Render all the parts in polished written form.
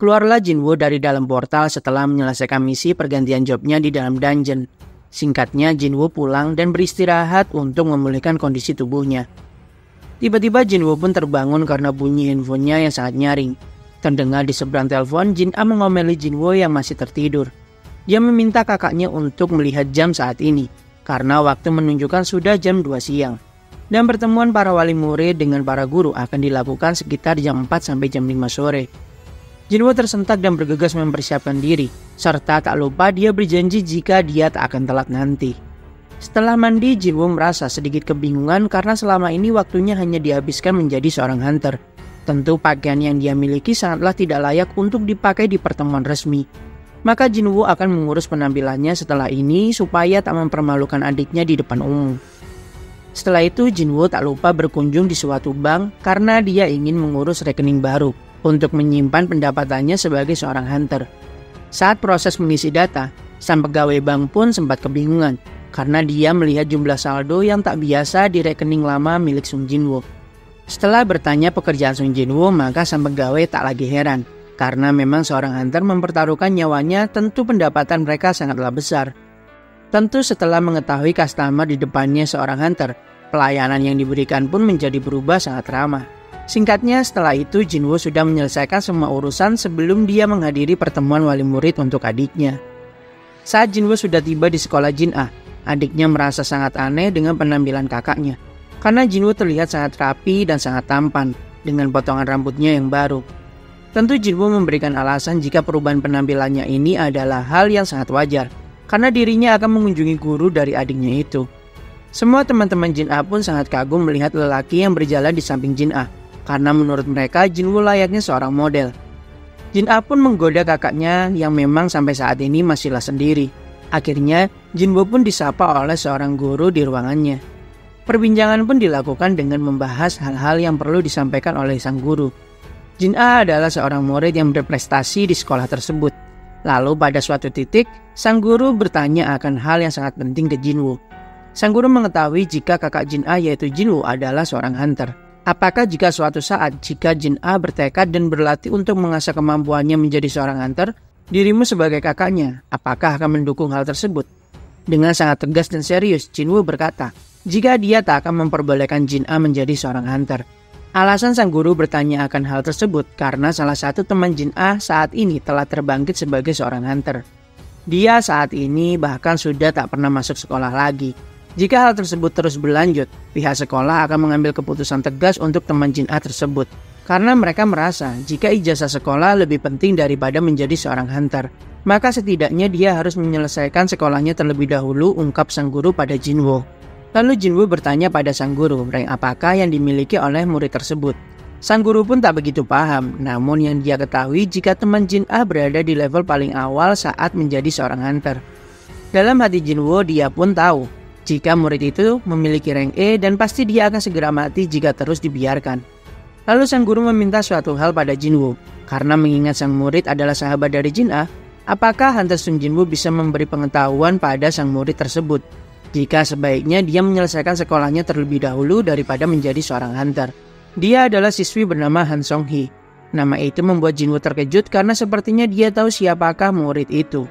Keluarlah Jinwoo dari dalam portal setelah menyelesaikan misi pergantian jobnya di dalam dungeon. Singkatnya, Jinwoo pulang dan beristirahat untuk memulihkan kondisi tubuhnya. Tiba-tiba Jinwoo pun terbangun karena bunyi handphonenya yang sangat nyaring. Terdengar di seberang telepon, Jin-ah mengomeli Jinwoo yang masih tertidur. Dia meminta kakaknya untuk melihat jam saat ini, karena waktu menunjukkan sudah jam 2 siang. Dan pertemuan para wali murid dengan para guru akan dilakukan sekitar jam 4 sampai jam 5 sore. Jinwoo tersentak dan bergegas mempersiapkan diri, serta tak lupa dia berjanji jika dia tak akan telat nanti. Setelah mandi, Jinwoo merasa sedikit kebingungan karena selama ini waktunya hanya dihabiskan menjadi seorang hunter. Tentu pakaian yang dia miliki sangatlah tidak layak untuk dipakai di pertemuan resmi. Maka Jinwoo akan mengurus penampilannya setelah ini supaya tak mempermalukan adiknya di depan umum. Setelah itu, Jinwoo tak lupa berkunjung di suatu bank karena dia ingin mengurus rekening baru untuk menyimpan pendapatannya sebagai seorang hunter. Saat proses mengisi data, sang pegawai bank pun sempat kebingungan karena dia melihat jumlah saldo yang tak biasa di rekening lama milik Sung Jinwoo. Setelah bertanya pekerjaan Sung Jinwoo, maka sang pegawai tak lagi heran karena memang seorang hunter mempertaruhkan nyawanya, tentu pendapatan mereka sangatlah besar. Tentu setelah mengetahui customer di depannya seorang hunter, pelayanan yang diberikan pun menjadi berubah sangat ramah. Singkatnya, setelah itu Jinwoo sudah menyelesaikan semua urusan sebelum dia menghadiri pertemuan wali murid untuk adiknya. Saat Jinwoo sudah tiba di sekolah Jin-ah, adiknya merasa sangat aneh dengan penampilan kakaknya. Karena Jinwoo terlihat sangat rapi dan sangat tampan dengan potongan rambutnya yang baru. Tentu Jinwoo memberikan alasan jika perubahan penampilannya ini adalah hal yang sangat wajar, karena dirinya akan mengunjungi guru dari adiknya itu. Semua teman-teman Jin-ah pun sangat kagum melihat lelaki yang berjalan di samping Jin-ah, karena menurut mereka Jinwoo layaknya seorang model. Jin-ah pun menggoda kakaknya yang memang sampai saat ini masihlah sendiri. Akhirnya Jinwoo pun disapa oleh seorang guru di ruangannya. Perbincangan pun dilakukan dengan membahas hal-hal yang perlu disampaikan oleh sang guru. Jin-ah adalah seorang murid yang berprestasi di sekolah tersebut. Lalu pada suatu titik, sang guru bertanya akan hal yang sangat penting ke Jinwoo. Sang guru mengetahui jika kakak Jin-ah yaitu Jinwoo adalah seorang hunter. Apakah jika suatu saat jika Jin-ah bertekad dan berlatih untuk mengasah kemampuannya menjadi seorang hunter, dirimu sebagai kakaknya, apakah akan mendukung hal tersebut? Dengan sangat tegas dan serius, Jinwoo berkata, jika dia tak akan memperbolehkan Jin-ah menjadi seorang hunter. Alasan sang guru bertanya akan hal tersebut karena salah satu teman Jin-ah saat ini telah terbangkit sebagai seorang hunter. Dia saat ini bahkan sudah tak pernah masuk sekolah lagi. Jika hal tersebut terus berlanjut, pihak sekolah akan mengambil keputusan tegas untuk teman Jin-ah tersebut. Karena mereka merasa jika ijazah sekolah lebih penting daripada menjadi seorang hunter, maka setidaknya dia harus menyelesaikan sekolahnya terlebih dahulu, ungkap sang guru pada Jinwoo. Lalu Jinwoo bertanya pada sang guru rank apakah yang dimiliki oleh murid tersebut. Sang guru pun tak begitu paham, namun yang dia ketahui jika teman Jin-ah berada di level paling awal saat menjadi seorang hunter. Dalam hati Jinwoo, dia pun tahu jika murid itu memiliki rank E dan pasti dia akan segera mati jika terus dibiarkan. Lalu sang guru meminta suatu hal pada Jinwoo. Karena mengingat sang murid adalah sahabat dari Jin-ah, apakah hunter Sung Jinwoo bisa memberi pengetahuan pada sang murid tersebut jika sebaiknya dia menyelesaikan sekolahnya terlebih dahulu daripada menjadi seorang hunter. Dia adalah siswi bernama Han Song-hee. Nama itu membuat Jinwoo terkejut karena sepertinya dia tahu siapakah murid itu.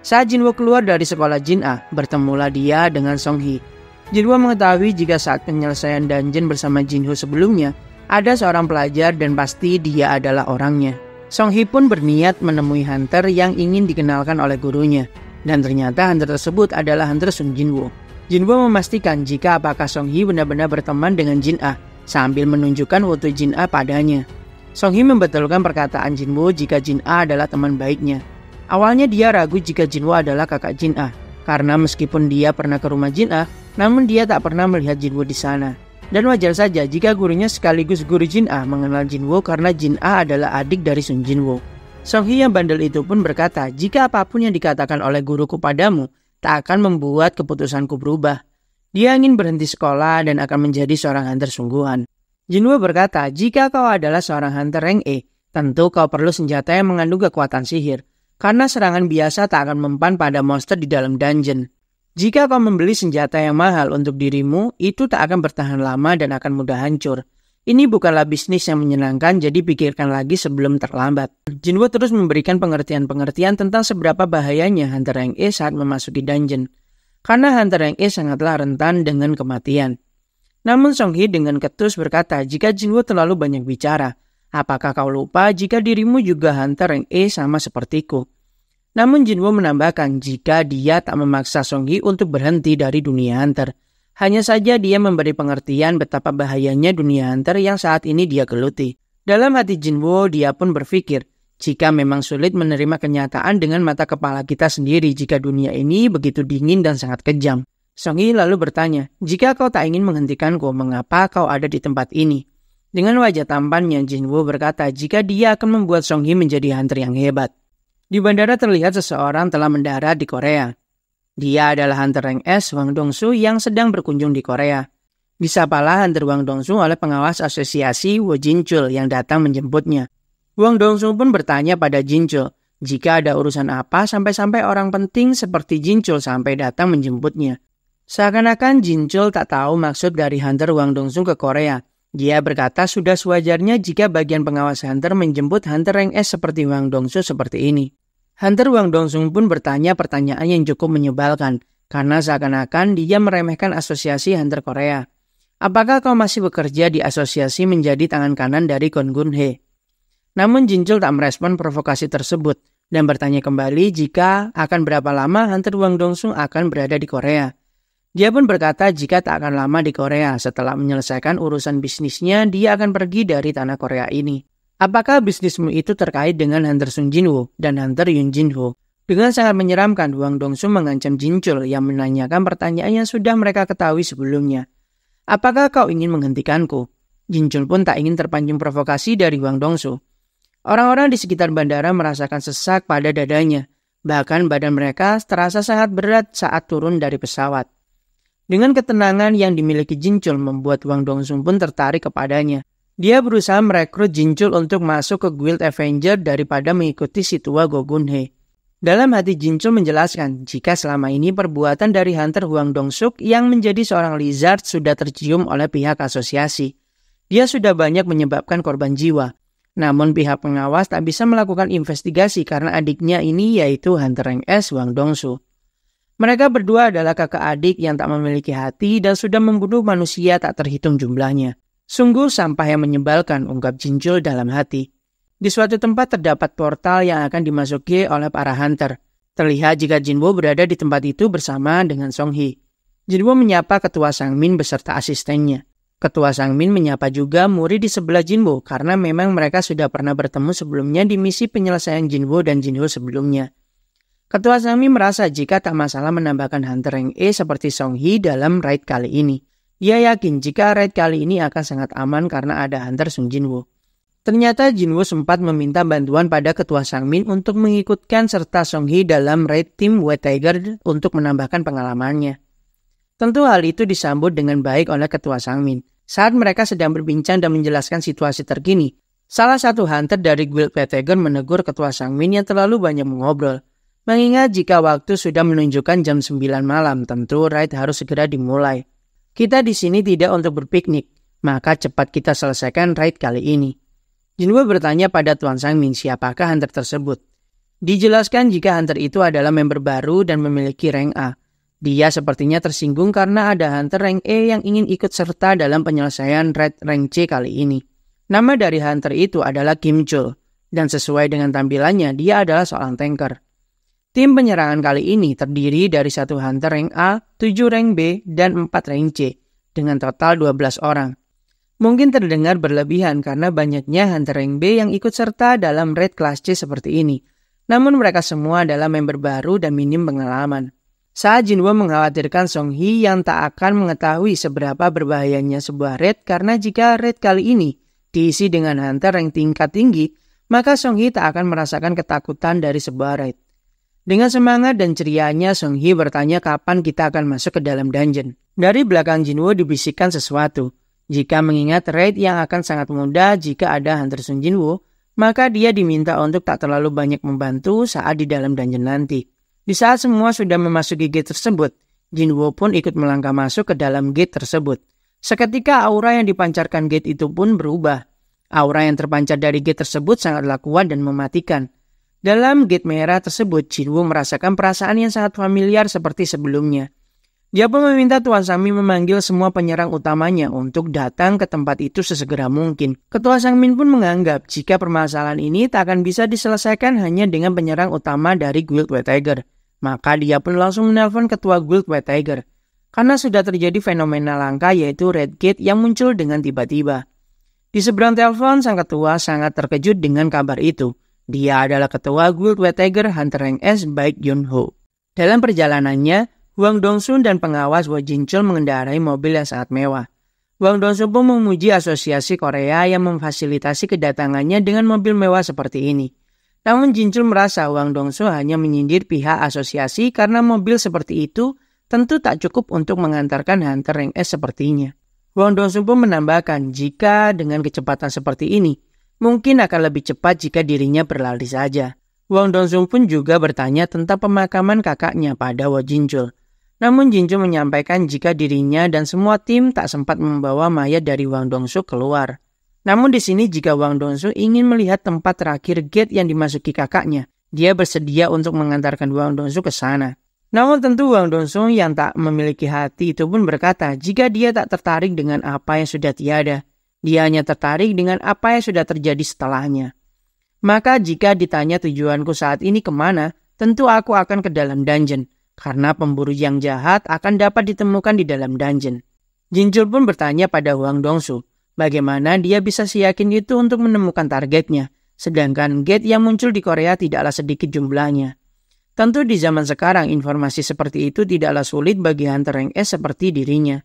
Saat Jinwoo keluar dari sekolah Jin-ah, bertemulah dia dengan Song-hee. Jinwoo mengetahui jika saat penyelesaian dungeon bersama Jinho sebelumnya, ada seorang pelajar dan pasti dia adalah orangnya. Song-hee pun berniat menemui hunter yang ingin dikenalkan oleh gurunya. Dan ternyata hunter tersebut adalah hunter Sung Jinwoo. Jinwoo memastikan jika apakah Song-hee benar-benar berteman dengan Jin-ah, sambil menunjukkan foto Jin-ah padanya. Song-hee membetulkan perkataan Jinwoo jika Jin-ah adalah teman baiknya. Awalnya dia ragu jika Jinwoo adalah kakak Jin-ah, karena meskipun dia pernah ke rumah Jin-ah, namun dia tak pernah melihat Jinwoo di sana. Dan wajar saja jika gurunya sekaligus guru Jin-ah mengenal Jinwoo karena Jin-ah adalah adik dari Sung Jinwoo. Song-hee yang bandel itu pun berkata, jika apapun yang dikatakan oleh guruku padamu, tak akan membuat keputusanku berubah. Dia ingin berhenti sekolah dan akan menjadi seorang hunter sungguhan. Jinwoo berkata, jika kau adalah seorang hunter rank E, tentu kau perlu senjata yang mengandung kekuatan sihir. Karena serangan biasa tak akan mempan pada monster di dalam dungeon. Jika kau membeli senjata yang mahal untuk dirimu, itu tak akan bertahan lama dan akan mudah hancur. Ini bukanlah bisnis yang menyenangkan, jadi pikirkan lagi sebelum terlambat. Jinwoo terus memberikan pengertian-pengertian tentang seberapa bahayanya Hunter Rank E saat memasuki dungeon. Karena Hunter Rank E sangatlah rentan dengan kematian. Namun Songhee dengan ketus berkata jika Jinwoo terlalu banyak bicara, apakah kau lupa jika dirimu juga Hunter Rank E sama sepertiku? Namun Jinwoo menambahkan jika dia tak memaksa Songhee untuk berhenti dari dunia Hunter. Hanya saja dia memberi pengertian betapa bahayanya dunia Hunter yang saat ini dia geluti. Dalam hati Jinwoo, dia pun berpikir, jika memang sulit menerima kenyataan dengan mata kepala kita sendiri jika dunia ini begitu dingin dan sangat kejam. Songhee lalu bertanya, jika kau tak ingin menghentikanku, mengapa kau ada di tempat ini? Dengan wajah tampannya, Jinwoo berkata jika dia akan membuat Songhee menjadi hunter yang hebat. Di bandara terlihat seseorang telah mendarat di Korea. Dia adalah Hunter Rank S Wang Dongsu yang sedang berkunjung di Korea. Disapalah Hunter Wang Dongsu oleh pengawas asosiasi Wo Jinchul yang datang menjemputnya. Wang Dongsu pun bertanya pada Jinchul jika ada urusan apa sampai-sampai orang penting seperti Jinchul sampai datang menjemputnya. Seakan-akan Jinchul tak tahu maksud dari Hunter Wang Dongsu ke Korea. Dia berkata sudah sewajarnya jika bagian pengawas Hunter menjemput Hunter Rank S seperti Wang Dongsu seperti ini. Hunter Wang Dongsu pun bertanya pertanyaan yang cukup menyebalkan, karena seakan-akan dia meremehkan asosiasi Hunter Korea. Apakah kau masih bekerja di asosiasi menjadi tangan kanan dari Kon Gun Hee? Namun Jinchul tak merespon provokasi tersebut, dan bertanya kembali jika akan berapa lama Hunter Wang Dongsu akan berada di Korea. Dia pun berkata jika tak akan lama di Korea, setelah menyelesaikan urusan bisnisnya, dia akan pergi dari tanah Korea ini. Apakah bisnismu itu terkait dengan Hunter Sung Jinwoo dan Hunter Yoon Jinho? Dengan sangat menyeramkan, Wang Dongsu mengancam Jinchul yang menanyakan pertanyaan yang sudah mereka ketahui sebelumnya. Apakah kau ingin menghentikanku? Jinchul pun tak ingin terpancing provokasi dari Wang Dongsu. Orang-orang di sekitar bandara merasakan sesak pada dadanya. Bahkan badan mereka terasa sangat berat saat turun dari pesawat. Dengan ketenangan yang dimiliki Jinchul membuat Wang Dongsu pun tertarik kepadanya. Dia berusaha merekrut Jinchul untuk masuk ke Guild Avenger daripada mengikuti si tua Go Gun Hee. Dalam hati Jinchul menjelaskan jika selama ini perbuatan dari Hunter Wang Dongsu yang menjadi seorang lizard sudah tercium oleh pihak asosiasi. Dia sudah banyak menyebabkan korban jiwa. Namun pihak pengawas tak bisa melakukan investigasi karena adiknya ini yaitu Hunter Rank S Wang Dongsu. Mereka berdua adalah kakak adik yang tak memiliki hati dan sudah membunuh manusia tak terhitung jumlahnya. Sungguh sampah yang menyebalkan, ungkap Jinchul dalam hati. Di suatu tempat terdapat portal yang akan dimasuki oleh para hunter. Terlihat jika Jinwoo berada di tempat itu bersama dengan Songhee. Jinwoo menyapa ketua Sangmin beserta asistennya. Ketua Sangmin menyapa juga murid di sebelah Jinwoo karena memang mereka sudah pernah bertemu sebelumnya di misi penyelesaian Jinwoo dan Jinho sebelumnya. Ketua Sangmin merasa jika tak masalah menambahkan Hunter Rank E seperti Songhee dalam raid kali ini. Dia yakin jika raid kali ini akan sangat aman karena ada Hunter Sung Jinwoo. Ternyata Jinwoo sempat meminta bantuan pada Ketua Sangmin untuk mengikutkan serta Songhee dalam raid tim White Tiger untuk menambahkan pengalamannya. Tentu hal itu disambut dengan baik oleh Ketua Sangmin. Saat mereka sedang berbincang dan menjelaskan situasi terkini, salah satu hunter dari Guild White Tiger menegur Ketua Sangmin yang terlalu banyak mengobrol. Mengingat jika waktu sudah menunjukkan jam 9 malam, tentu raid harus segera dimulai. Kita di sini tidak untuk berpiknik, maka cepat kita selesaikan raid kali ini. Jinwoo bertanya pada Tuan Sangmin siapakah hunter tersebut. Dijelaskan jika hunter itu adalah member baru dan memiliki rank A. Dia sepertinya tersinggung karena ada hunter rank E yang ingin ikut serta dalam penyelesaian raid rank C kali ini. Nama dari hunter itu adalah Kim Chul, dan sesuai dengan tampilannya dia adalah seorang tanker. Tim penyerangan kali ini terdiri dari 1 hunter rank A, 7 rank B, dan 4 rank C, dengan total 12 orang. Mungkin terdengar berlebihan karena banyaknya hunter rank B yang ikut serta dalam raid kelas C seperti ini. Namun mereka semua adalah member baru dan minim pengalaman. Saat Jinwoo mengkhawatirkan Songhee yang tak akan mengetahui seberapa berbahayanya sebuah raid karena jika raid kali ini diisi dengan hunter rank tingkat tinggi, maka Songhee tak akan merasakan ketakutan dari sebuah raid. Dengan semangat dan cerianya, Songhee bertanya kapan kita akan masuk ke dalam dungeon. Dari belakang Jinwoo dibisikkan sesuatu. Jika mengingat raid yang akan sangat mudah jika ada Hunter Sung Jinwoo, maka dia diminta untuk tak terlalu banyak membantu saat di dalam dungeon nanti. Di saat semua sudah memasuki gate tersebut, Jinwoo pun ikut melangkah masuk ke dalam gate tersebut. Seketika aura yang dipancarkan gate itu pun berubah. Aura yang terpancar dari gate tersebut sangatlah kuat dan mematikan. Dalam gate merah tersebut, Jinwoo merasakan perasaan yang sangat familiar seperti sebelumnya. Dia pun meminta Tuan Sangmin memanggil semua penyerang utamanya untuk datang ke tempat itu sesegera mungkin. Ketua Sangmin pun menganggap jika permasalahan ini tak akan bisa diselesaikan hanya dengan penyerang utama dari Guild White Tiger. Maka dia pun langsung menelpon Ketua Guild White Tiger. Karena sudah terjadi fenomena langka yaitu Red Gate yang muncul dengan tiba-tiba. Di seberang telepon, sang ketua sangat terkejut dengan kabar itu. Dia adalah Ketua Guild White Tiger Hunter Rank S Baek Yun-ho. Dalam perjalanannya, Hwang Dong-sun dan pengawas Wo Jin-chul mengendarai mobil yang sangat mewah. Hwang Dong-sun pun memuji asosiasi Korea yang memfasilitasi kedatangannya dengan mobil mewah seperti ini. Namun Jin-chul merasa Hwang Dong-sun hanya menyindir pihak asosiasi karena mobil seperti itu tentu tak cukup untuk mengantarkan Hunter Rank S sepertinya. Hwang Dong-sun pun menambahkan jika dengan kecepatan seperti ini, mungkin akan lebih cepat jika dirinya berlari saja. Hwang Dong-sun pun juga bertanya tentang pemakaman kakaknya pada Wo Jin-chul. Namun Jin-chul menyampaikan jika dirinya dan semua tim tak sempat membawa mayat dari Hwang Dong-sun keluar. Namun di sini jika Hwang Dong-sun ingin melihat tempat terakhir gate yang dimasuki kakaknya, dia bersedia untuk mengantarkan Hwang Dong-sun ke sana. Namun tentu Hwang Dong-sun yang tak memiliki hati itu pun berkata jika dia tak tertarik dengan apa yang sudah tiada. Dia hanya tertarik dengan apa yang sudah terjadi setelahnya. Maka jika ditanya tujuanku saat ini kemana, tentu aku akan ke dalam dungeon. Karena pemburu yang jahat akan dapat ditemukan di dalam dungeon. Jin-chul pun bertanya pada Hwang Dong-sun, bagaimana dia bisa seyakin itu untuk menemukan targetnya, sedangkan gate yang muncul di Korea tidaklah sedikit jumlahnya. Tentu di zaman sekarang informasi seperti itu tidaklah sulit bagi Hunter Rank S seperti dirinya.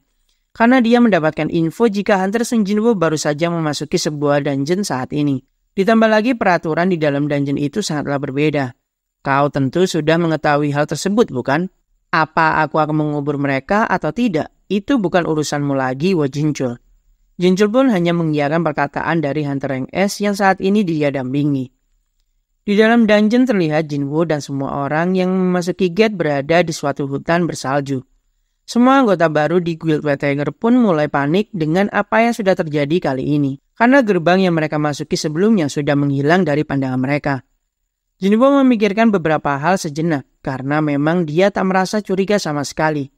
Karena dia mendapatkan info jika Hunter Sung Jinwoo baru saja memasuki sebuah dungeon saat ini. Ditambah lagi peraturan di dalam dungeon itu sangatlah berbeda. Kau tentu sudah mengetahui hal tersebut, bukan? Apa aku akan mengubur mereka atau tidak? Itu bukan urusanmu lagi, Wo Jin-chul. Jin-chul pun hanya mengiyakan perkataan dari Hunter Rank S yang saat ini dia dampingi. Di dalam dungeon terlihat Jinwoo dan semua orang yang memasuki gate berada di suatu hutan bersalju. Semua anggota baru di Guild White Tiger pun mulai panik dengan apa yang sudah terjadi kali ini. Karena gerbang yang mereka masuki sebelumnya sudah menghilang dari pandangan mereka. Jinwoo memikirkan beberapa hal sejenak karena memang dia tak merasa curiga sama sekali.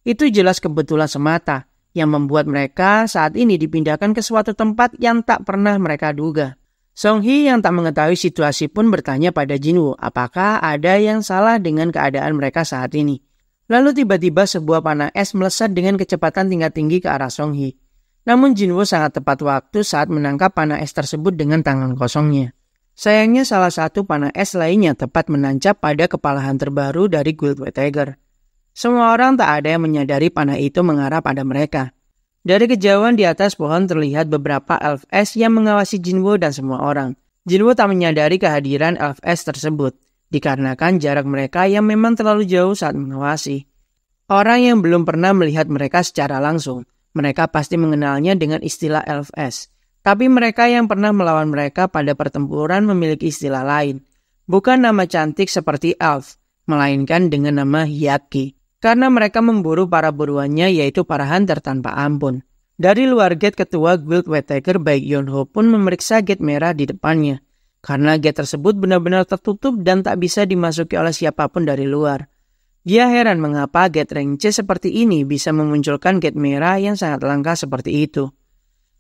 Itu jelas kebetulan semata yang membuat mereka saat ini dipindahkan ke suatu tempat yang tak pernah mereka duga. Song-hee yang tak mengetahui situasi pun bertanya pada Jinwoo apakah ada yang salah dengan keadaan mereka saat ini. Lalu tiba-tiba sebuah panah es melesat dengan kecepatan tingkat tinggi ke arah Song-hee. Namun Jinwoo sangat tepat waktu saat menangkap panah es tersebut dengan tangan kosongnya. Sayangnya salah satu panah es lainnya tepat menancap pada kepala hunter baru dari Guild White Tiger. Semua orang tak ada yang menyadari panah itu mengarah pada mereka. Dari kejauhan di atas pohon terlihat beberapa elf es yang mengawasi Jinwoo dan semua orang. Jinwoo tak menyadari kehadiran elf es tersebut, dikarenakan jarak mereka yang memang terlalu jauh saat mengawasi. Orang yang belum pernah melihat mereka secara langsung, mereka pasti mengenalnya dengan istilah elf es. Tapi mereka yang pernah melawan mereka pada pertempuran memiliki istilah lain. Bukan nama cantik seperti elf, melainkan dengan nama Hyakki. Karena mereka memburu para buruannya yaitu para hunter tanpa ampun. Dari luar gate ketua Guild White Tiger Baek Yun-ho pun memeriksa gate merah di depannya. Karena gate tersebut benar-benar tertutup dan tak bisa dimasuki oleh siapapun dari luar. Dia heran mengapa gate rank C seperti ini bisa memunculkan gate merah yang sangat langka seperti itu.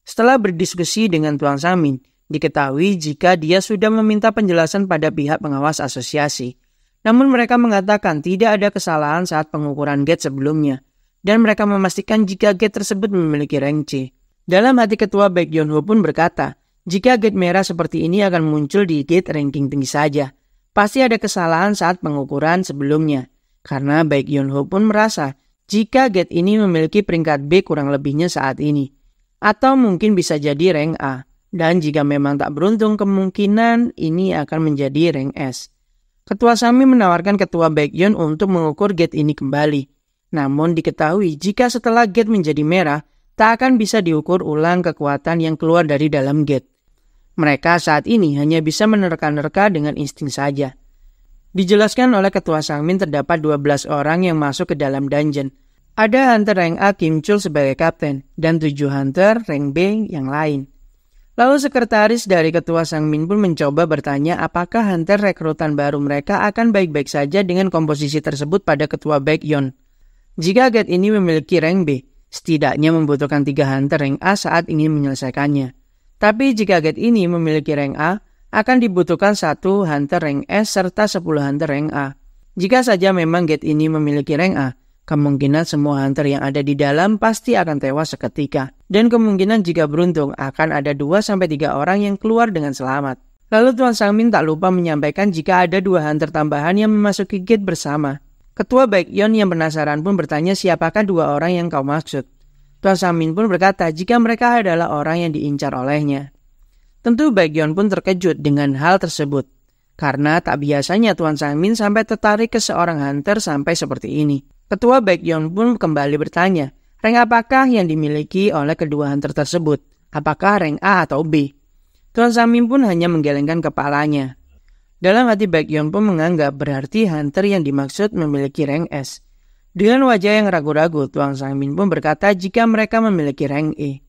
Setelah berdiskusi dengan Tuan Sangmin, diketahui jika dia sudah meminta penjelasan pada pihak pengawas asosiasi. Namun mereka mengatakan tidak ada kesalahan saat pengukuran gate sebelumnya, dan mereka memastikan jika gate tersebut memiliki rank C. Dalam hati ketua Baek Yun-ho pun berkata, jika gate merah seperti ini akan muncul di gate ranking tinggi saja, pasti ada kesalahan saat pengukuran sebelumnya. Karena Baek Yun-ho pun merasa jika gate ini memiliki peringkat B kurang lebihnya saat ini. Atau mungkin bisa jadi rank A. Dan jika memang tak beruntung kemungkinan ini akan menjadi rank S. Ketua Sami menawarkan Ketua Baek Yun untuk mengukur gate ini kembali. Namun diketahui jika setelah gate menjadi merah, tak akan bisa diukur ulang kekuatan yang keluar dari dalam gate. Mereka saat ini hanya bisa menerka-nerka dengan insting saja. Dijelaskan oleh Ketua Sangmin terdapat 12 orang yang masuk ke dalam dungeon. Ada hunter rank A Kim Chul sebagai kapten, dan 7 hunter rank B yang lain. Lalu sekretaris dari ketua Sang Min pun mencoba bertanya apakah hunter rekrutan baru mereka akan baik-baik saja dengan komposisi tersebut pada ketua Baekhyun. Jika gate ini memiliki rank B, setidaknya membutuhkan 3 hunter rank A saat ingin menyelesaikannya. Tapi jika gate ini memiliki rank A, akan dibutuhkan 1 hunter rank S serta 10 hunter rank A. Jika saja memang gate ini memiliki rank A, kemungkinan semua hunter yang ada di dalam pasti akan tewas seketika. Dan kemungkinan jika beruntung akan ada 2-3 orang yang keluar dengan selamat. Lalu Tuan Sang Min tak lupa menyampaikan jika ada 2 hunter tambahan yang memasuki gate bersama. Ketua Baekhyun yang penasaran pun bertanya siapakah 2 orang yang kau maksud. Tuan Sang Min pun berkata jika mereka adalah orang yang diincar olehnya. Tentu Baekhyun pun terkejut dengan hal tersebut. Karena tak biasanya Tuan Sang Min sampai tertarik ke seorang hunter sampai seperti ini. Ketua Baekhyun pun kembali bertanya, rank apakah yang dimiliki oleh kedua hunter tersebut? Apakah rank A atau B? Tuan Sang Min pun hanya menggelengkan kepalanya. Dalam hati Baekhyun pun menganggap berarti hunter yang dimaksud memiliki rank S. Dengan wajah yang ragu-ragu, Tuan Sang Min pun berkata jika mereka memiliki rank E.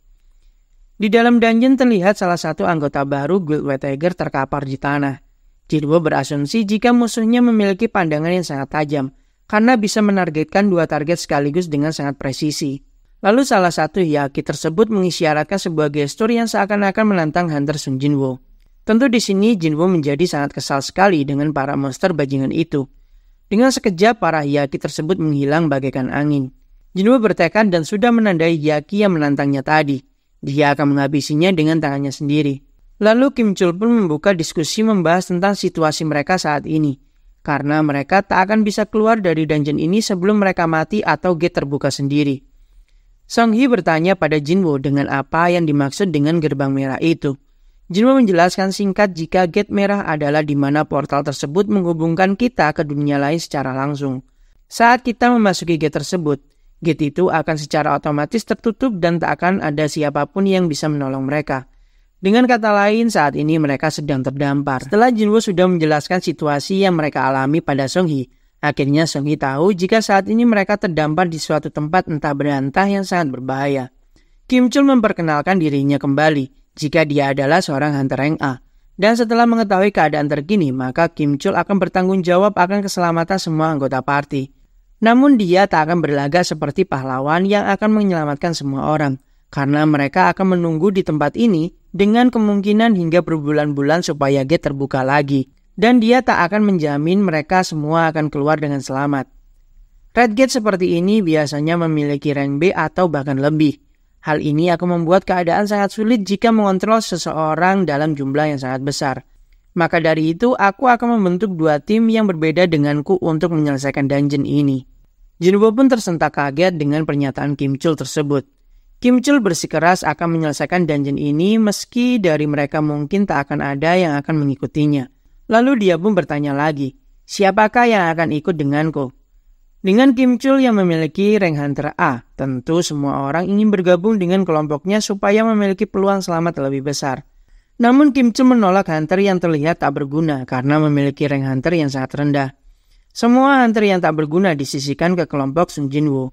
Di dalam dungeon terlihat salah satu anggota baru Guild White Tiger terkapar di tanah. Jinwoo berasumsi jika musuhnya memiliki pandangan yang sangat tajam, karena bisa menargetkan 2 target sekaligus dengan sangat presisi. Lalu salah satu Hyaki tersebut mengisyaratkan sebuah gestur yang seakan-akan menantang hunter Sun Jinwoo. Tentu di sini Jinwoo menjadi sangat kesal sekali dengan para monster bajingan itu. Dengan sekejap para Hyaki tersebut menghilang bagaikan angin. Jinwoo bertekad dan sudah menandai Hyaki yang menantangnya tadi. Dia akan menghabisinya dengan tangannya sendiri. Lalu Kim Chul pun membuka diskusi membahas tentang situasi mereka saat ini. Karena mereka tak akan bisa keluar dari dungeon ini sebelum mereka mati atau gate terbuka sendiri. Song Hee bertanya pada Jinwoo dengan apa yang dimaksud dengan gerbang merah itu. Jinwoo menjelaskan singkat jika gate merah adalah di mana portal tersebut menghubungkan kita ke dunia lain secara langsung. Saat kita memasuki gate tersebut, gate itu akan secara otomatis tertutup dan tak akan ada siapapun yang bisa menolong mereka. Dengan kata lain, saat ini mereka sedang terdampar. Setelah Jinwoo sudah menjelaskan situasi yang mereka alami pada Song Hee, akhirnya Song Hee tahu jika saat ini mereka terdampar di suatu tempat entah berantah yang sangat berbahaya. Kim Chul memperkenalkan dirinya kembali jika dia adalah seorang hunter rank A. Dan setelah mengetahui keadaan terkini, maka Kim Chul akan bertanggung jawab akan keselamatan semua anggota party. Namun dia tak akan berlagak seperti pahlawan yang akan menyelamatkan semua orang, karena mereka akan menunggu di tempat ini dengan kemungkinan hingga berbulan-bulan supaya gate terbuka lagi. Dan dia tak akan menjamin mereka semua akan keluar dengan selamat. Red Gate seperti ini biasanya memiliki rank B atau bahkan lebih. Hal ini akan membuat keadaan sangat sulit jika mengontrol seseorang dalam jumlah yang sangat besar. Maka dari itu, aku akan membentuk 2 tim yang berbeda denganku untuk menyelesaikan dungeon ini. Jinwoo pun tersentak kaget dengan pernyataan Kim Chul tersebut. Kim Chul bersikeras akan menyelesaikan dungeon ini meski dari mereka mungkin tak akan ada yang akan mengikutinya. Lalu dia pun bertanya lagi, siapakah yang akan ikut denganku? Dengan Kim Chul yang memiliki rank hunter A, tentu semua orang ingin bergabung dengan kelompoknya supaya memiliki peluang selamat lebih besar. Namun Kim Chul menolak hunter yang terlihat tak berguna karena memiliki rank hunter yang sangat rendah. Semua hunter yang tak berguna disisihkan ke kelompok Sun Jinwoo.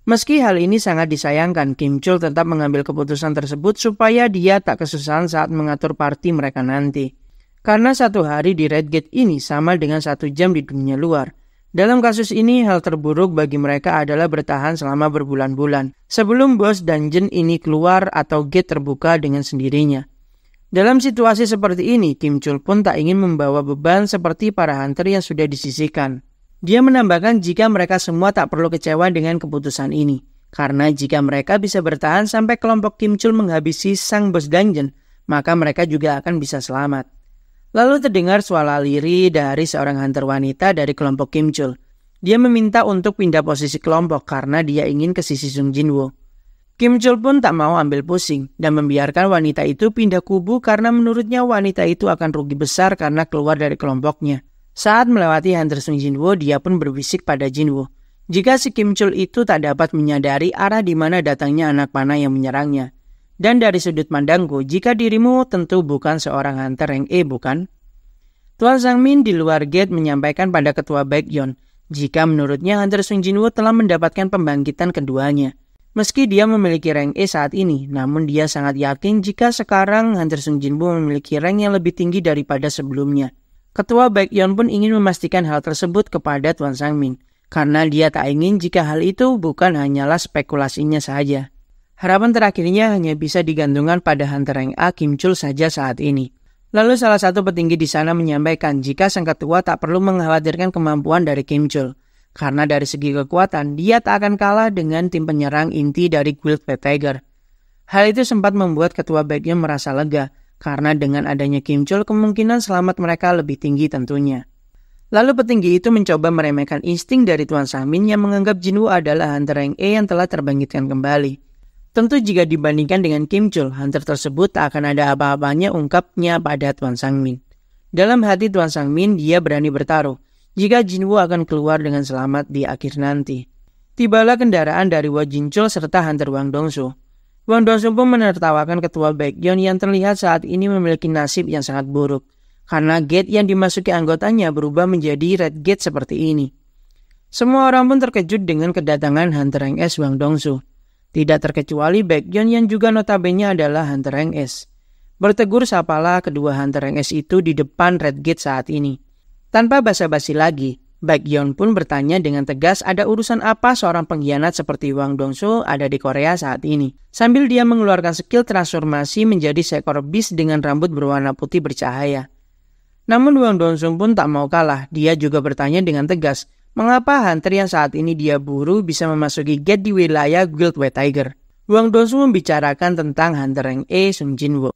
Meski hal ini sangat disayangkan, Kim Chul tetap mengambil keputusan tersebut supaya dia tak kesusahan saat mengatur party mereka nanti. Karena 1 hari di Red Gate ini sama dengan 1 jam di dunia luar. Dalam kasus ini, hal terburuk bagi mereka adalah bertahan selama berbulan-bulan sebelum bos dungeon ini keluar atau gate terbuka dengan sendirinya. Dalam situasi seperti ini, Kim Chul pun tak ingin membawa beban seperti para hunter yang sudah disisihkan. Dia menambahkan jika mereka semua tak perlu kecewa dengan keputusan ini, karena jika mereka bisa bertahan sampai kelompok Kim Chul menghabisi sang bos dungeon, maka mereka juga akan bisa selamat. Lalu terdengar suara lirih dari seorang hunter wanita dari kelompok Kim Chul. Dia meminta untuk pindah posisi kelompok karena dia ingin ke sisi Sung Jinwoo. Kim Chul pun tak mau ambil pusing dan membiarkan wanita itu pindah kubu karena menurutnya wanita itu akan rugi besar karena keluar dari kelompoknya. Saat melewati hunter Sung Jinwoo, dia pun berbisik pada Jinwoo. Jika si Kim Chul itu tak dapat menyadari arah di mana datangnya anak panah yang menyerangnya. Dan dari sudut pandangku, jika dirimu tentu bukan seorang hunter rank E, bukan? Tuan Sang Min di luar gate menyampaikan pada ketua Baekhyun jika menurutnya Hunter Sung Jinwoo telah mendapatkan pembangkitan keduanya. Meski dia memiliki rank E saat ini, namun dia sangat yakin jika sekarang Hunter Sung Jinwoo memiliki rank yang lebih tinggi daripada sebelumnya. Ketua Baekhyun pun ingin memastikan hal tersebut kepada Tuan Sangmin, karena dia tak ingin jika hal itu bukan hanyalah spekulasinya saja. Harapan terakhirnya hanya bisa digantungkan pada Hunter rank A Kim Chul saja saat ini. Lalu salah satu petinggi di sana menyampaikan jika sang ketua tak perlu mengkhawatirkan kemampuan dari Kim Chul. Karena dari segi kekuatan, dia tak akan kalah dengan tim penyerang inti dari Guild White Tiger. Hal itu sempat membuat ketua Baekhyun merasa lega, karena dengan adanya Kim Chul kemungkinan selamat mereka lebih tinggi tentunya. Lalu petinggi itu mencoba meremehkan insting dari Tuan Sangmin yang menganggap Jinwoo adalah Hunter rank E yang telah terbangkitkan kembali. Tentu jika dibandingkan dengan Kim Chul, Hunter tersebut tak akan ada apa-apanya, ungkapnya pada Tuan Sangmin. Dalam hati Tuan Sangmin, dia berani bertaruh jika Jinwoo akan keluar dengan selamat di akhir nanti. Tibalah kendaraan dari Woo Jinchul serta Hunter Wang Dongsu. Wang Dongsu pun menertawakan ketua Baekhyun yang terlihat saat ini memiliki nasib yang sangat buruk, karena gate yang dimasuki anggotanya berubah menjadi red gate seperti ini. Semua orang pun terkejut dengan kedatangan Hunter rank S Wang Dongsu. Tidak terkecuali Baekhyun yang juga notabene adalah Hunter rank S. Bertegur sapalah kedua Hunter rank S itu di depan red gate saat ini. Tanpa basa-basi lagi, Baekhyun pun bertanya dengan tegas ada urusan apa seorang pengkhianat seperti Wang Dongsu ada di Korea saat ini. Sambil dia mengeluarkan skill transformasi menjadi seekor beast dengan rambut berwarna putih bercahaya. Namun Wang Dongsu pun tak mau kalah, dia juga bertanya dengan tegas, mengapa Hunter yang saat ini dia buru bisa memasuki gate di wilayah Guild White Tiger. Wang Dongsu membicarakan tentang Hunter rank E Sung Jinwoo.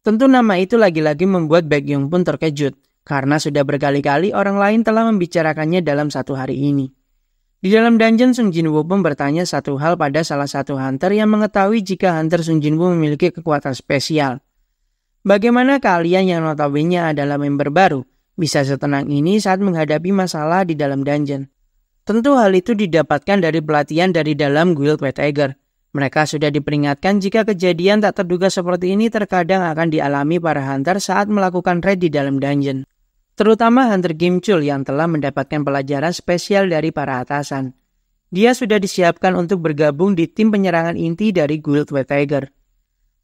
Tentu nama itu lagi-lagi membuat Baekhyun pun terkejut, karena sudah berkali-kali orang lain telah membicarakannya dalam satu hari ini. Di dalam dungeon, Sung Jinwoo pun bertanya satu hal pada salah satu Hunter yang mengetahui jika Hunter Sung Jinwoo memiliki kekuatan spesial. Bagaimana kalian yang notabene adalah member baru bisa setenang ini saat menghadapi masalah di dalam dungeon? Tentu hal itu didapatkan dari pelatihan dari dalam Guild White Tiger. Mereka sudah diperingatkan jika kejadian tak terduga seperti ini terkadang akan dialami para Hunter saat melakukan raid di dalam dungeon. Terutama Hunter Kim Chul yang telah mendapatkan pelajaran spesial dari para atasan. Dia sudah disiapkan untuk bergabung di tim penyerangan inti dari Guild White Tiger.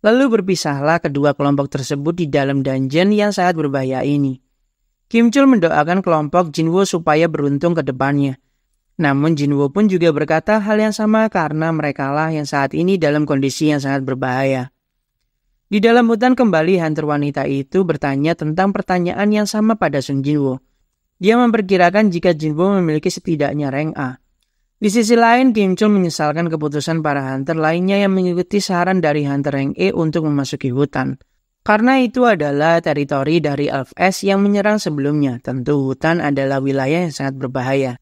Lalu berpisahlah kedua kelompok tersebut di dalam dungeon yang sangat berbahaya ini. Kim Chul mendoakan kelompok Jinwoo supaya beruntung ke depannya. Namun Jinwoo pun juga berkata hal yang sama karena merekalah yang saat ini dalam kondisi yang sangat berbahaya. Di dalam hutan kembali Hunter wanita itu bertanya tentang pertanyaan yang sama pada Sung Jinwoo. Dia memperkirakan jika Jinwoo memiliki setidaknya rank A. Di sisi lain, Kim Chul menyesalkan keputusan para Hunter lainnya yang mengikuti saran dari Hunter rank E untuk memasuki hutan. Karena itu adalah teritori dari Elf S yang menyerang sebelumnya. Tentu hutan adalah wilayah yang sangat berbahaya.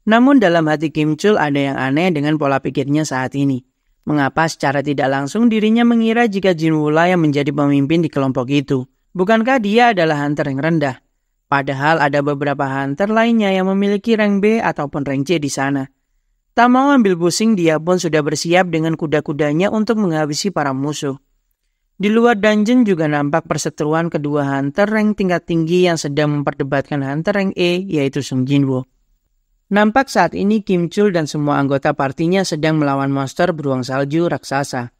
Namun dalam hati Kim Chul ada yang aneh dengan pola pikirnya saat ini. Mengapa secara tidak langsung dirinya mengira jika Jinwoo lah yang menjadi pemimpin di kelompok itu? Bukankah dia adalah Hunter yang rendah? Padahal ada beberapa Hunter lainnya yang memiliki rank B ataupun rank C di sana. Tak mau ambil pusing, dia pun sudah bersiap dengan kuda-kudanya untuk menghabisi para musuh. Di luar dungeon juga nampak perseteruan kedua Hunter rank tingkat tinggi yang sedang memperdebatkan Hunter rank E, yaitu Sung Jinwoo. Nampak saat ini Kim Chul dan semua anggota partinya sedang melawan monster beruang salju raksasa.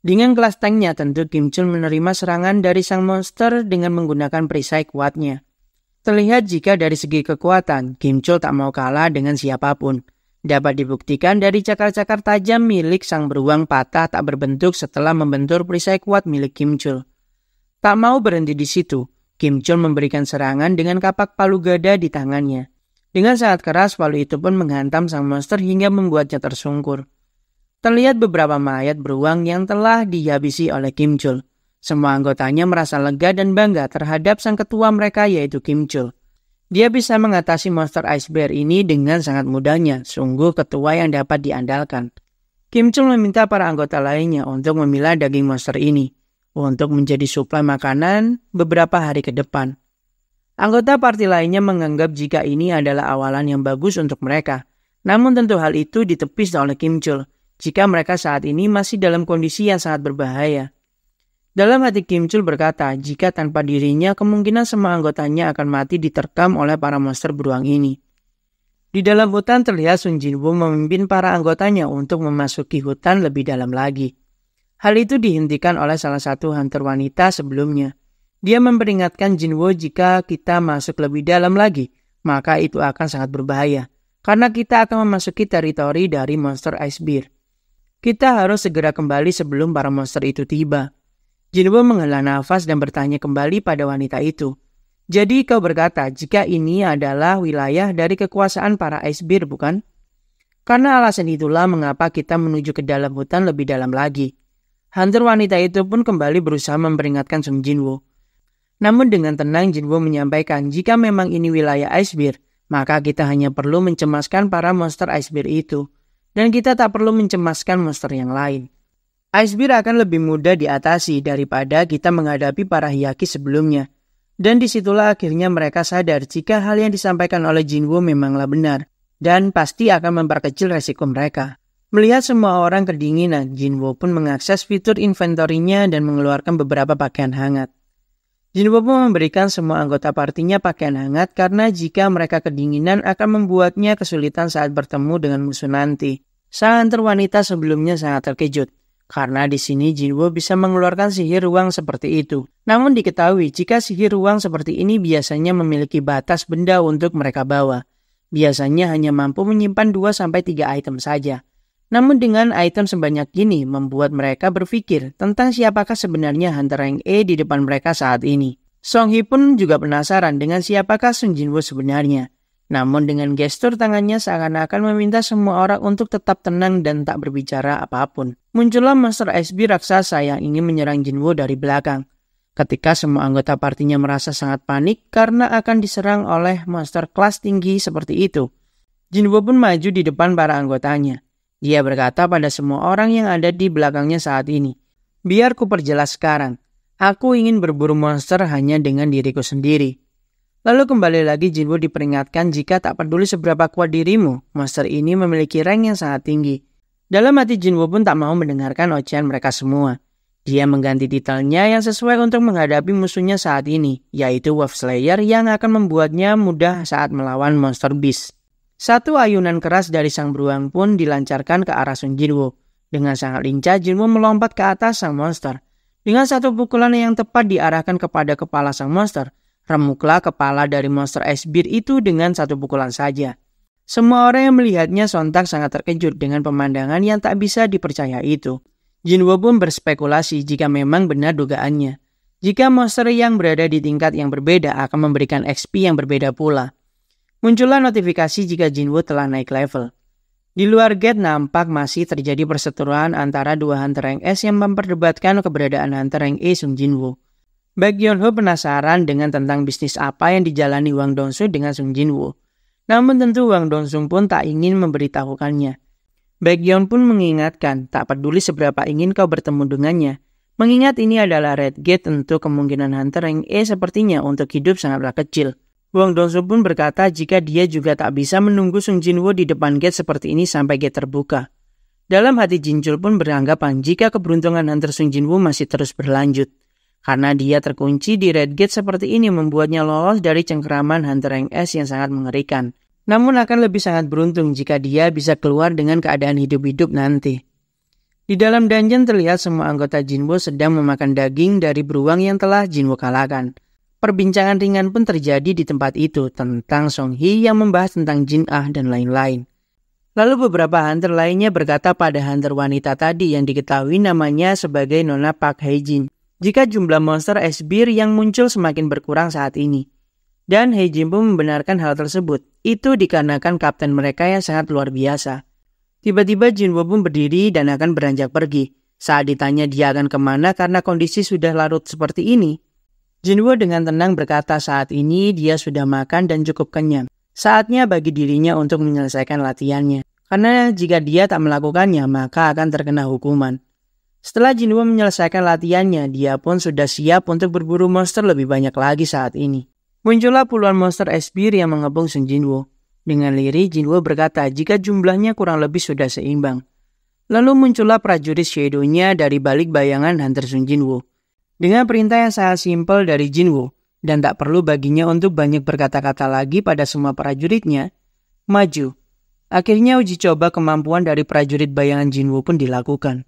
Dengan kelas tanknya tentu Kim Chul menerima serangan dari sang monster dengan menggunakan perisai kuatnya. Terlihat jika dari segi kekuatan, Kim Chul tak mau kalah dengan siapapun. Dapat dibuktikan dari cakar-cakar tajam milik sang beruang patah tak berbentuk setelah membentur perisai kuat milik Kim Chul. Tak mau berhenti di situ, Kim Chul memberikan serangan dengan kapak palu gada di tangannya. Dengan sangat keras, palu itu pun menghantam sang monster hingga membuatnya tersungkur. Terlihat beberapa mayat beruang yang telah dihabisi oleh Kim Chul. Semua anggotanya merasa lega dan bangga terhadap sang ketua mereka yaitu Kim Chul. Dia bisa mengatasi monster Ice Bear ini dengan sangat mudahnya, sungguh ketua yang dapat diandalkan. Kim Chul meminta para anggota lainnya untuk memilah daging monster ini, untuk menjadi suplai makanan beberapa hari ke depan. Anggota parti lainnya menganggap jika ini adalah awalan yang bagus untuk mereka. Namun tentu hal itu ditepis oleh Kim Chul, jika mereka saat ini masih dalam kondisi yang sangat berbahaya. Dalam hati Kim Chul berkata, jika tanpa dirinya kemungkinan semua anggotanya akan mati diterkam oleh para monster beruang ini. Di dalam hutan terlihat Sung Jinwoo memimpin para anggotanya untuk memasuki hutan lebih dalam lagi. Hal itu dihentikan oleh salah satu hunter wanita sebelumnya. Dia memperingatkan Jinwoo jika kita masuk lebih dalam lagi, maka itu akan sangat berbahaya. Karena kita akan memasuki teritori dari monster Ice Bear. Kita harus segera kembali sebelum para monster itu tiba. Jinwoo menghela nafas dan bertanya kembali pada wanita itu. Jadi kau berkata jika ini adalah wilayah dari kekuasaan para Ice Bear, bukan? Karena alasan itulah mengapa kita menuju ke dalam hutan lebih dalam lagi. Hunter wanita itu pun kembali berusaha memperingatkan Sung Jinwoo. Namun dengan tenang Jinwoo menyampaikan jika memang ini wilayah Ice Bear, maka kita hanya perlu mencemaskan para monster Ice Bear itu. Dan kita tak perlu mencemaskan monster yang lain. Ice Bear akan lebih mudah diatasi daripada kita menghadapi para Hyaki sebelumnya. Dan disitulah akhirnya mereka sadar jika hal yang disampaikan oleh Jinwoo memanglah benar. Dan pasti akan memperkecil resiko mereka. Melihat semua orang kedinginan, Jinwoo pun mengakses fitur inventory-nya dan mengeluarkan beberapa pakaian hangat. Jinwoo pun memberikan semua anggota partinya pakaian hangat karena jika mereka kedinginan akan membuatnya kesulitan saat bertemu dengan musuh nanti. Sang hunter wanita sebelumnya sangat terkejut, karena di sini Jinwoo bisa mengeluarkan sihir ruang seperti itu. Namun diketahui jika sihir ruang seperti ini biasanya memiliki batas benda untuk mereka bawa. Biasanya hanya mampu menyimpan 2-3 item saja. Namun dengan item sebanyak ini membuat mereka berpikir tentang siapakah sebenarnya hunter rank E di depan mereka saat ini. Song Hee pun juga penasaran dengan siapakah Sung Jinwoo sebenarnya. Namun dengan gestur tangannya seakan-akan meminta semua orang untuk tetap tenang dan tak berbicara apapun. Muncullah monster Ice Bear raksasa yang ingin menyerang Jinwoo dari belakang. Ketika semua anggota partinya merasa sangat panik karena akan diserang oleh monster kelas tinggi seperti itu. Jinwoo pun maju di depan para anggotanya. Dia berkata pada semua orang yang ada di belakangnya saat ini, biar ku perjelas sekarang, aku ingin berburu monster hanya dengan diriku sendiri. Lalu kembali lagi Jinwoo diperingatkan jika tak peduli seberapa kuat dirimu, monster ini memiliki rank yang sangat tinggi. Dalam hati Jinwoo pun tak mau mendengarkan ocehan mereka semua. Dia mengganti titelnya yang sesuai untuk menghadapi musuhnya saat ini, yaitu Wolf Slayer yang akan membuatnya mudah saat melawan monster Beast. Satu ayunan keras dari sang beruang pun dilancarkan ke arah Sung Jinwoo. Dengan sangat lincah, Jinwoo melompat ke atas sang monster. Dengan satu pukulan yang tepat diarahkan kepada kepala sang monster, remuklah kepala dari monster Ice Bear itu dengan satu pukulan saja. Semua orang yang melihatnya sontak sangat terkejut dengan pemandangan yang tak bisa dipercaya itu. Jinwoo pun berspekulasi jika memang benar dugaannya. Jika monster yang berada di tingkat yang berbeda akan memberikan XP yang berbeda pula. Muncullah notifikasi jika Jinwoo telah naik level. Di luar gate nampak masih terjadi perseteruan antara dua hunter rank S yang memperdebatkan keberadaan hunter rank E Sung Jinwoo. Baek Yeon-ho penasaran dengan tentang bisnis apa yang dijalani Wang Dong-su dengan Sung Jinwoo. Namun tentu Wang Dong-su pun tak ingin memberitahukannya. Baek Yeon pun mengingatkan tak peduli seberapa ingin kau bertemu dengannya. Mengingat ini adalah red gate, tentu kemungkinan hunter rank E sepertinya untuk hidup sangatlah kecil. Wang Dong-su pun berkata jika dia juga tak bisa menunggu Sung Jinwoo di depan gate seperti ini sampai gate terbuka. Dalam hati Jinchul pun beranggapan jika keberuntungan hunter Sung Jinwoo masih terus berlanjut. Karena dia terkunci di red gate seperti ini membuatnya lolos dari cengkeraman hunter rank S yang sangat mengerikan. Namun akan lebih sangat beruntung jika dia bisa keluar dengan keadaan hidup-hidup nanti. Di dalam dungeon terlihat semua anggota Jinwoo sedang memakan daging dari beruang yang telah Jinwoo kalahkan. Perbincangan ringan pun terjadi di tempat itu tentang Song Hee yang membahas tentang Jin Ah dan lain-lain. Lalu beberapa hunter lainnya berkata pada hunter wanita tadi yang diketahui namanya sebagai Nona Park Hae-jin, jika jumlah monster Ice Bear yang muncul semakin berkurang saat ini. Dan Hae-jin pun membenarkan hal tersebut. Itu dikarenakan kapten mereka yang sangat luar biasa. Tiba-tiba Jinwoo pun berdiri dan akan beranjak pergi. Saat ditanya dia akan kemana karena kondisi sudah larut seperti ini, Jinwoo dengan tenang berkata saat ini dia sudah makan dan cukup kenyang. Saatnya bagi dirinya untuk menyelesaikan latihannya. Karena jika dia tak melakukannya maka akan terkena hukuman. Setelah Jinwoo menyelesaikan latihannya, dia pun sudah siap untuk berburu monster lebih banyak lagi saat ini. Muncullah puluhan monster Ice Bear yang mengepung Sung Jinwoo. Dengan lirih Jinwoo berkata jika jumlahnya kurang lebih sudah seimbang. Lalu muncullah prajurit Shadow-nya dari balik bayangan hunter Sung Jinwoo. Dengan perintah yang sangat simpel dari Jinwoo, dan tak perlu baginya untuk banyak berkata-kata lagi pada semua prajuritnya, Maju. Akhirnya uji coba kemampuan dari prajurit bayangan Jinwoo pun dilakukan.